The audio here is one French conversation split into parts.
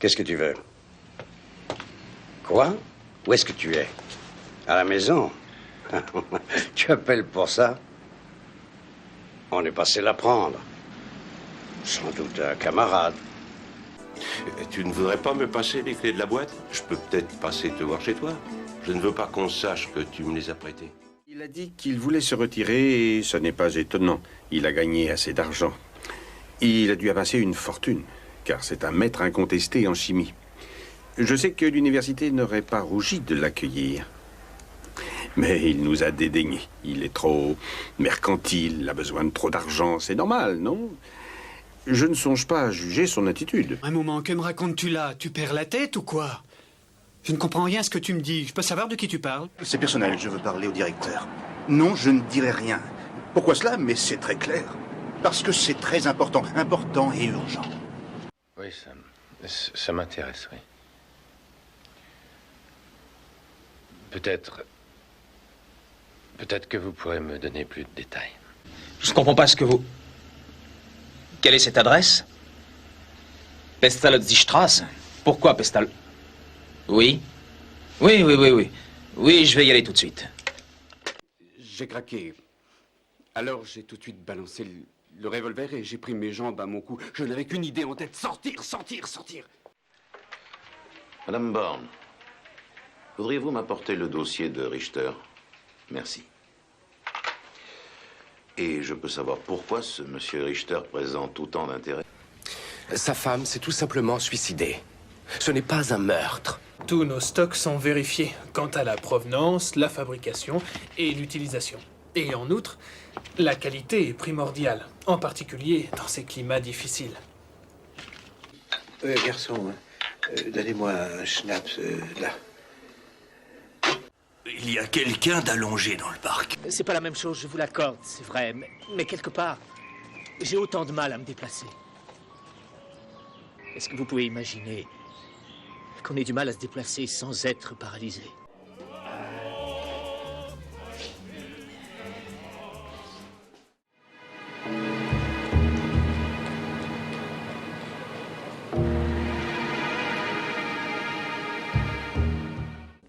Qu'est-ce que tu veux? Quoi? Où est-ce que tu es? À la maison? Tu appelles pour ça? On est passé la prendre. Sans doute un camarade. Tu ne voudrais pas me passer les clés de la boîte? Je peux peut-être passer te voir chez toi. Je ne veux pas qu'on sache que tu me les as prêtées. Il a dit qu'il voulait se retirer et ce n'est pas étonnant. Il a gagné assez d'argent. Il a dû amasser une fortune, car c'est un maître incontesté en chimie. Je sais que l'université n'aurait pas rougi de l'accueillir. Mais il nous a dédaignés. Il est trop mercantile, a besoin de trop d'argent. C'est normal, non? Je ne songe pas à juger son attitude. Un moment, que me racontes-tu là? Tu perds la tête ou quoi? Je ne comprends rien à ce que tu me dis. Je peux savoir de qui tu parles? C'est personnel, je veux parler au directeur. Non, je ne dirai rien. Pourquoi cela? Mais c'est très clair. Parce que c'est très important. Important et urgent. Oui, ça m'intéresse, oui. Peut-être que vous pourrez me donner plus de détails. Je ne comprends pas ce que vous... Quelle est cette adresse? Pestalozzi-Straße. Pourquoi Pestal... Oui. Oui, je vais y aller tout de suite. J'ai craqué. Alors j'ai tout de suite balancé le revolver et j'ai pris mes jambes à mon cou. Je n'avais qu'une idée en tête. Sortir. Madame Born, voudriez-vous m'apporter le dossier de Richter? Merci. Et je peux savoir pourquoi ce monsieur Richter présente autant d'intérêt? Sa femme s'est tout simplement suicidée. Ce n'est pas un meurtre. Tous nos stocks sont vérifiés quant à la provenance, la fabrication et l'utilisation. Et en outre, la qualité est primordiale, en particulier dans ces climats difficiles. Garçon, donnez-moi un schnapps, là. Il y a quelqu'un d'allongé dans le parc. C'est pas la même chose, je vous l'accorde, c'est vrai. Mais quelque part, j'ai autant de mal à me déplacer. Est-ce que vous pouvez imaginer qu'on ait du mal à se déplacer sans être paralysé?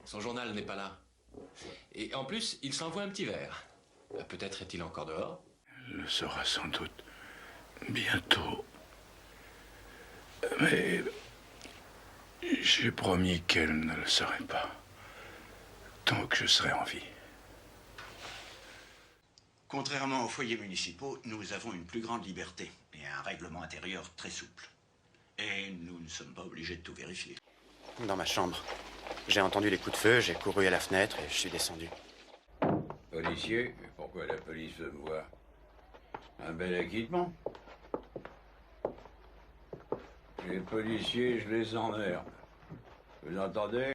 Son journal n'est pas là. Et en plus, il s'envoie un petit verre. Peut-être est-il encore dehors? Elle le saura sans doute bientôt. Mais j'ai promis qu'elle ne le saurait pas. Tant que je serai en vie. Contrairement aux foyers municipaux, nous avons une plus grande liberté et un règlement intérieur très souple. Et nous ne sommes pas obligés de tout vérifier. Dans ma chambre. J'ai entendu les coups de feu, j'ai couru à la fenêtre et je suis descendu. Policier, pourquoi la police veut me voir? Un bel acquittement. Les policiers, je les emmerde. Vous entendez?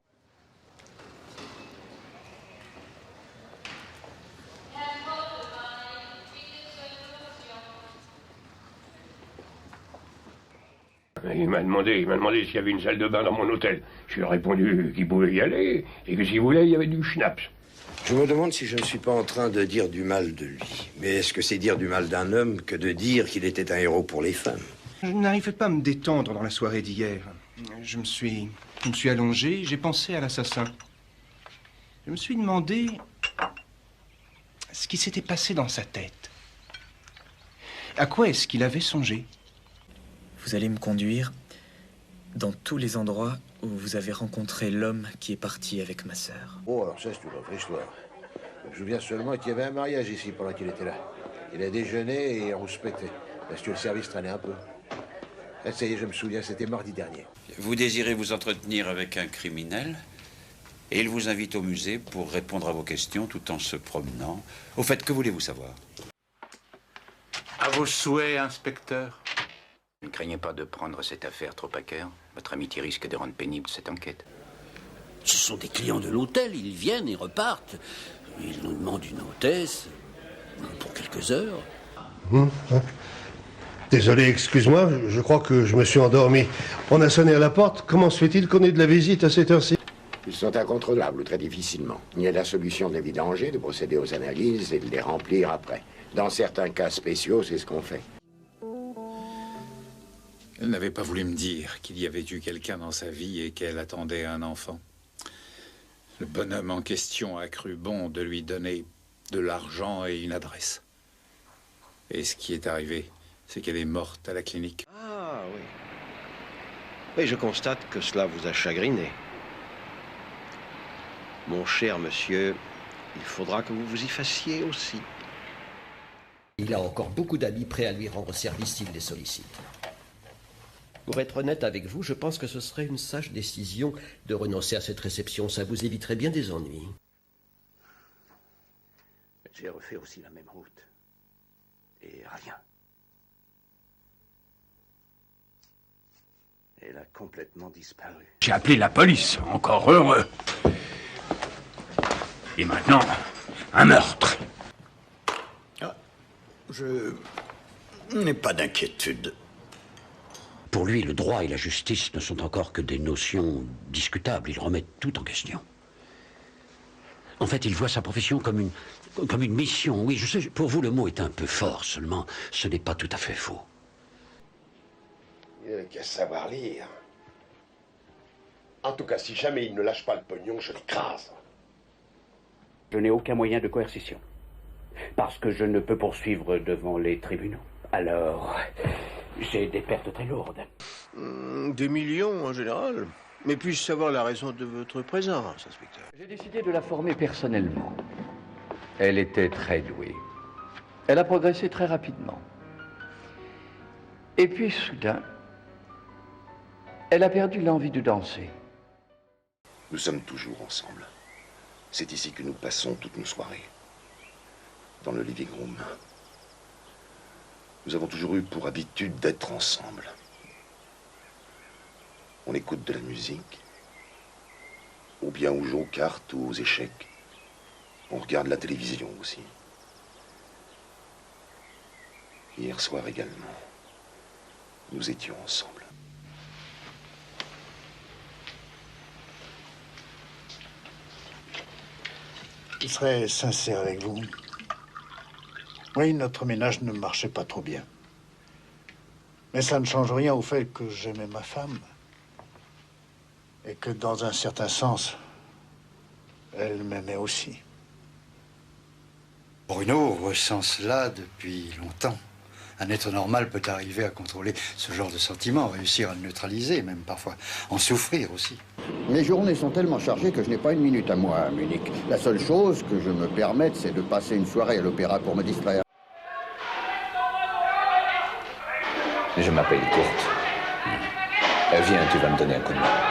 Il m'a demandé s'il y avait une salle de bain dans mon hôtel. Je lui ai répondu qu'il pouvait y aller et que s'il voulait, il y avait du schnapps. Je me demande si je ne suis pas en train de dire du mal de lui. Mais est-ce que c'est dire du mal d'un homme que de dire qu'il était un héros pour les femmes? Je n'arrivais pas à me détendre dans la soirée d'hier. Je me suis allongé, j'ai pensé à l'assassin. Je me suis demandé ce qui s'était passé dans sa tête. À quoi est-ce qu'il avait songé? Vous allez me conduire dans tous les endroits où vous avez rencontré l'homme qui est parti avec ma sœur. Oh, alors ça, c'est une autre histoire. Je me souviens seulement qu'il y avait un mariage ici pendant qu'il était là. Il a déjeuné et rouspété, parce que le service traînait un peu. Ah, ça y est, je me souviens, c'était mardi dernier. Vous désirez vous entretenir avec un criminel et il vous invite au musée pour répondre à vos questions tout en se promenant. Au fait, que voulez-vous savoir? À vos souhaits, inspecteur. Ne craignez pas de prendre cette affaire trop à cœur. Votre amitié risque de rendre pénible cette enquête. Ce sont des clients de l'hôtel, ils viennent et repartent. Ils nous demandent une hôtesse pour quelques heures. Désolé, excuse-moi, je crois que je me suis endormi. On a sonné à la porte, comment se fait-il qu'on ait de la visite à cette heure-ci? Ils sont incontrôlables, ou très difficilement. Il y a la solution de les vidanger, de procéder aux analyses et de les remplir après. Dans certains cas spéciaux, c'est ce qu'on fait. Elle n'avait pas voulu me dire qu'il y avait eu quelqu'un dans sa vie et qu'elle attendait un enfant. Le bonhomme en question a cru bon de lui donner de l'argent et une adresse. Et ce qui est arrivé, c'est qu'elle est morte à la clinique. Ah oui. Oui, je constate que cela vous a chagriné. Mon cher monsieur, il faudra que vous vous y fassiez aussi. Il a encore beaucoup d'amis prêts à lui rendre service s'il les sollicite. Pour être honnête avec vous, je pense que ce serait une sage décision de renoncer à cette réception. Ça vous éviterait bien des ennuis. J'ai refait aussi la même route. Et rien. Elle a complètement disparu. J'ai appelé la police, encore heureux. Et maintenant, un meurtre. Je n'ai pas d'inquiétude. Pour lui, le droit et la justice ne sont encore que des notions discutables. Il remet tout en question. En fait, il voit sa profession comme une mission. Oui, je sais, pour vous, le mot est un peu fort, seulement ce n'est pas tout à fait faux. Il n'a qu'à savoir lire. En tout cas, si jamais il ne lâche pas le pognon, je l'écrase. Je n'ai aucun moyen de coercition. Parce que je ne peux poursuivre devant les tribunaux. Alors, j'ai des pertes très lourdes. Des millions en général. Mais puis-je savoir la raison de votre présence, inspecteur? J'ai décidé de la former personnellement. Elle était très douée. Elle a progressé très rapidement. Et puis, soudain, elle a perdu l'envie de danser. Nous sommes toujours ensemble. C'est ici que nous passons toutes nos soirées. Dans le living room. Nous avons toujours eu pour habitude d'être ensemble. On écoute de la musique, ou bien on joue aux cartes ou aux échecs. On regarde la télévision aussi. Hier soir également, nous étions ensemble. Je serai sincère avec vous. Oui, notre ménage ne marchait pas trop bien. Mais ça ne change rien au fait que j'aimais ma femme. Et que dans un certain sens, elle m'aimait aussi. Bruno ressent cela depuis longtemps. Un être normal peut arriver à contrôler ce genre de sentiments, réussir à le neutraliser, même parfois en souffrir aussi. Mes journées sont tellement chargées que je n'ai pas une minute à moi à Munich. La seule chose que je me permette, c'est de passer une soirée à l'opéra pour me distraire. Je m'appelle Kurt. Viens, tu vas me donner un coup de main.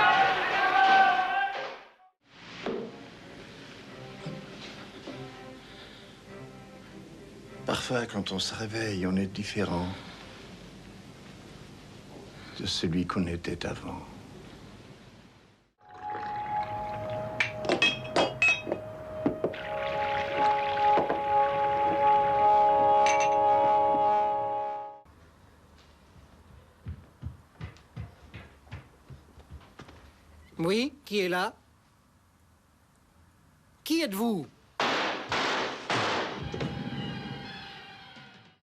Parfois, quand on se réveille, on est différent de celui qu'on était avant. Oui, qui est là? Qui êtes-vous?